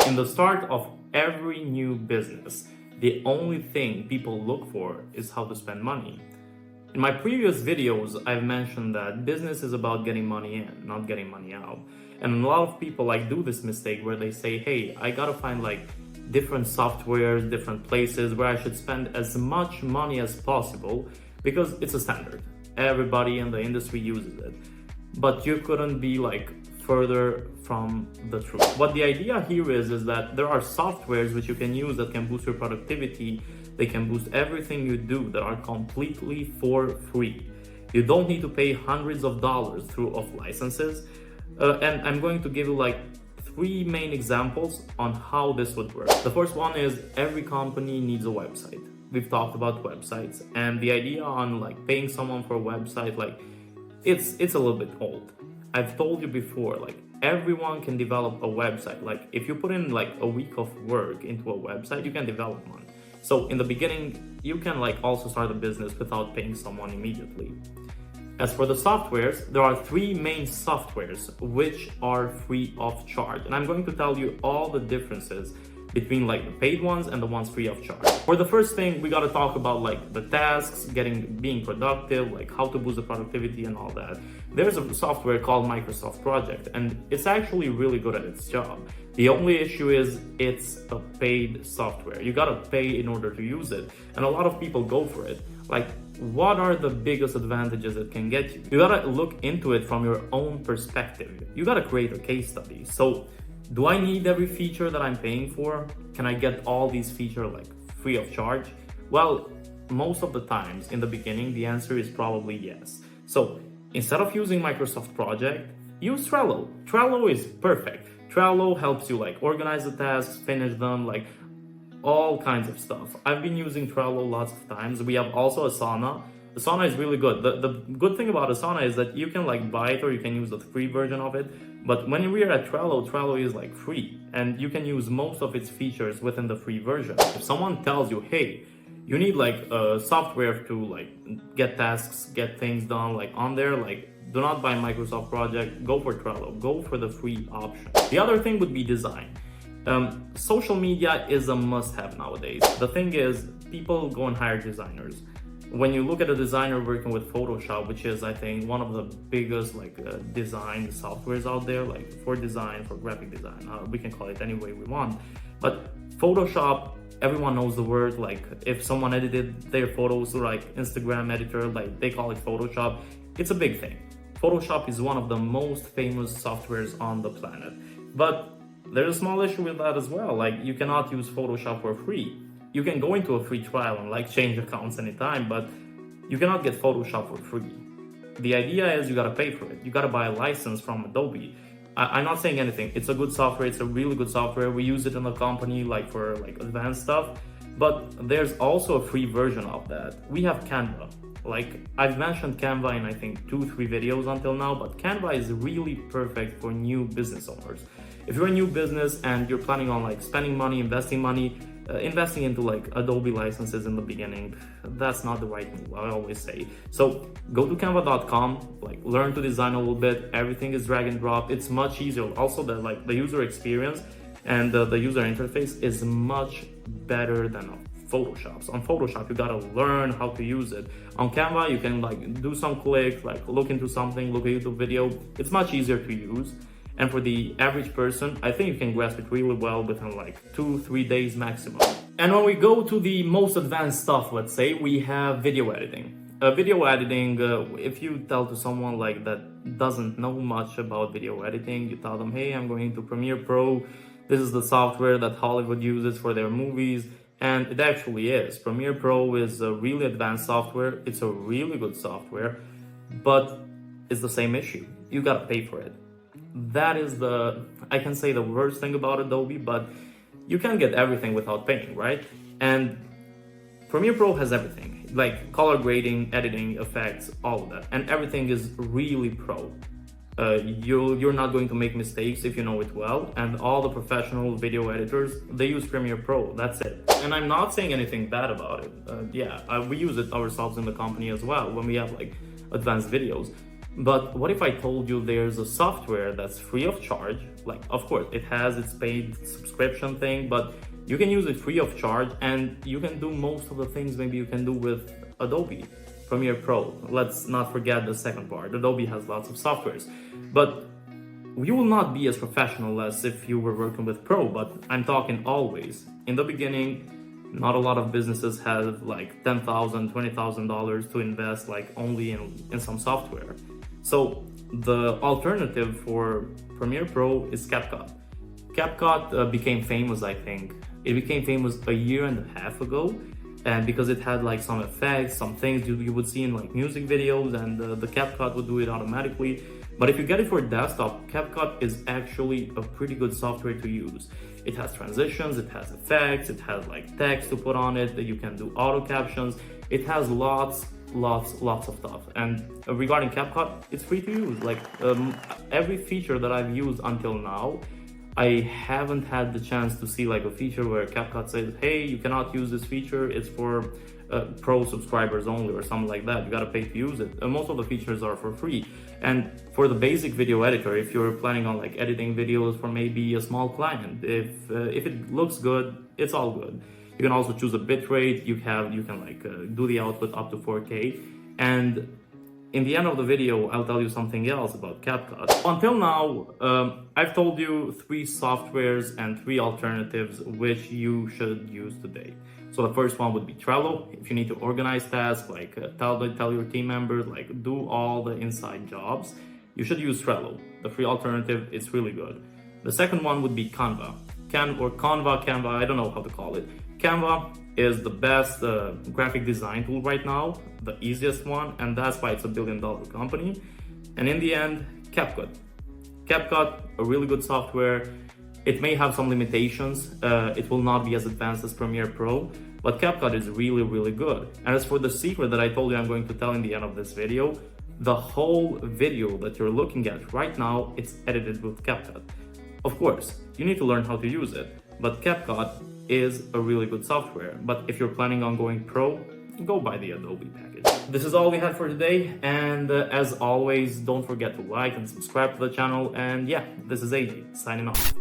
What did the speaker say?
In the start of every new business, the only thing people look for is how to spend money. In my previous videos, I've mentioned that business is about getting money in, not getting money out. And a lot of people do this mistake where they say, hey, I gotta find different softwares, different places where I should spend as much money as possible because it's a standard. Everybody in the industry uses it. But you couldn't be further from the truth. What the idea here is that there are softwares which you can use that can boost your productivity. They can boost everything you do that are completely for free. You don't need to pay hundreds of dollars of licenses. And I'm going to give you three main examples on how this would work. The first one is every company needs a website. We've talked about websites, and the idea on paying someone for a website, it's a little bit old. I've told you before, everyone can develop a website. If you put in a week of work into a website, you can develop one. So in the beginning, you can also start a business without paying someone immediately. As for the softwares, there are three main softwares which are free of charge. And I'm going to tell you all the differences between the paid ones and the ones free of charge. For the first thing, we got to talk about the tasks, being productive, how to boost the productivity and all that. There's a software called Microsoft Project, and it's actually really good at its job. The only issue is it's a paid software. You got to pay in order to use it, and a lot of people go for it. What are the biggest advantages it can get you? You got to look into it from your own perspective. You got to create a case study. So do I need every feature that I'm paying for? Can I get all these features free of charge? Well, most of the times in the beginning, the answer is probably yes. So instead of using Microsoft Project, use Trello. Trello is perfect. Trello helps you organize the tasks, finish them, all kinds of stuff. I've been using Trello lots of times. We have also Asana. Asana is really good. The good thing about Asana is that you can buy it or you can use the free version of it. But when we are at Trello, Trello is free and you can use most of its features within the free version. If someone tells you, hey, you need a software to get tasks, get things done on there, do not buy Microsoft Project, go for Trello, go for the free option. The other thing would be design. Social media is a must-have nowadays. The thing is, people go and hire designers. When you look at a designer working with Photoshop, which is, I think, one of the biggest design softwares out there, for design, for graphic design, we can call it any way we want. But Photoshop, everyone knows the word. If someone edited their photos to Instagram editor, they call it Photoshop. It's a big thing. Photoshop is one of the most famous softwares on the planet. But there's a small issue with that as well. You cannot use Photoshop for free. You can go into a free trial and change accounts anytime, but you cannot get Photoshop for free. The idea is you gotta pay for it. You gotta buy a license from Adobe. I'm not saying anything. It's a good software. It's a really good software. We use it in the company for advanced stuff, but there's also a free version of that. We have Canva. I've mentioned Canva in I think 2-3 videos until now, but Canva is really perfect for new business owners. If you're a new business and you're planning on spending money, investing into Adobe licenses in the beginning, that's not the right move, I always say. So go to canva.com, learn to design a little bit. Everything is drag and drop. It's much easier. Also the user experience and the user interface is much better than Photoshop. So on Photoshop, you gotta learn how to use it. On Canva, you can do some clicks, look into something, look at a YouTube video. It's much easier to use. And for the average person, I think you can grasp it really well within 2-3 days maximum. And when we go to the most advanced stuff, let's say, we have video editing. Video editing, if you tell to someone that doesn't know much about video editing, you tell them, hey, I'm going to Premiere Pro. This is the software that Hollywood uses for their movies. And it actually is. Premiere Pro is a really advanced software. It's a really good software, but it's the same issue. You gotta pay for it. That is I can say the worst thing about Adobe, but you can get everything without paying, right? And Premiere Pro has everything, color grading, editing, effects, all of that. And everything is really pro. You're not going to make mistakes if you know it well. And all the professional video editors, they use Premiere Pro, that's it. And I'm not saying anything bad about it. We use it ourselves in the company as well when we have advanced videos. But what if I told you there's a software that's free of charge? Like, of course, it has its paid subscription thing, but you can use it free of charge and you can do most of the things maybe you can do with Adobe Premiere Pro. Let's not forget the second part. Adobe has lots of softwares, but you will not be as professional as if you were working with Pro, but I'm talking always. In the beginning, not a lot of businesses have like $10,000, $20,000 to invest like only in some software. So the alternative for Premiere Pro is CapCut. CapCut became famous, I think. It became famous a year and a half ago, and because it had like some effects, some things you would see in like music videos, and the CapCut would do it automatically. But if you get it for desktop, CapCut is actually a pretty good software to use. It has transitions, it has effects, it has like text to put on it, that you can do auto captions. It has lots of stuff. And regarding CapCut, it's free to use. Like every feature that I've used until now, I haven't had the chance to see like a feature where CapCut says, hey, you cannot use this feature, it's for pro subscribers only or something like that. You gotta pay to use it. Most of the features are for free. And for the basic video editor, if you're planning on like editing videos for maybe a small client, if it looks good, it's all good. You can also choose a bitrate. You can like do the output up to 4K. And in the end of the video, I'll tell you something else about CapCut. Until now, I've told you 3 softwares and 3 alternatives which you should use today. So the first one would be Trello. If you need to organize tasks, like tell your team members, like do all the inside jobs, you should use Trello. The free alternative, it's really good. The second one would be Canva. Canva, I don't know how to call it. Canva is the best graphic design tool right now, the easiest one, and that's why it's a billion-dollar company. And in the end, CapCut. CapCut, a really good software. It may have some limitations. It will not be as advanced as Premiere Pro, but CapCut is really good. And as for the secret that I told you I'm going to tell in the end of this video, the whole video that you're looking at right now, it's edited with CapCut. Of course, you need to learn how to use it, but CapCut is a really good software. But if you're planning on going pro, go buy the Adobe package. This is all we had for today, and as always, don't forget to like and subscribe to the channel. And yeah, this is Egji signing off.